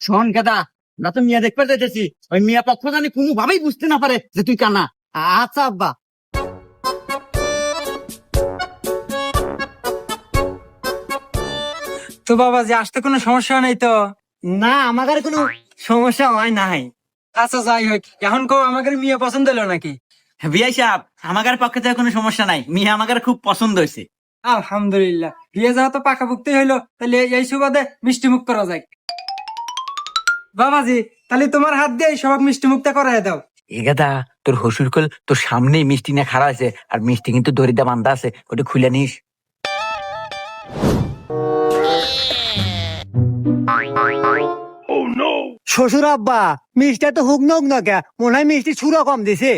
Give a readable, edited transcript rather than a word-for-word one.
শোন গাদা, না তো মিয়া দেখতে যাইতেছি, ওই মিয়া পক্ষ জানি কোনোভাবেই বুঝতে না পারে যে তুই কানা। আচ্ছা আব্বা। তো বাবা যে আসতে কোনো সমস্যা নাই তো? না, আমার কোনো সমস্যা হয় নাই। আচ্ছা যাই হোক, এখন কো আমাদের মেয়ে পছন্দ হলো নাকি? বিয়াই সাহেব, আমাদের পক্ষে থেকে কোনো সমস্যা নাই, মিয়া আমাদের খুব পছন্দ হয়েছে। আলহামদুলিল্লাহ, বিয়ে যাওয়া তো পাকাপুক্তি হইলো, তাহলে এই সুবাদে মিষ্টি মুখ করা যায়। বাবাজি, তাহলে তোমার হাত দিয়ে সবাক মিষ্টি মুখটা করাই দাও। এ গাদা, তোর হসুর কল তোর সামনেই মিষ্টি না খাড়া আছে, আর মিষ্টি কিন্তু দড়িটা বান্ধা আছে, ওটা খুলে নিস। শ্বশুর আব্বা, মিষ্টি তো হুক নক না কে, মনে হয় মিষ্টি ছুরা কম দিছে।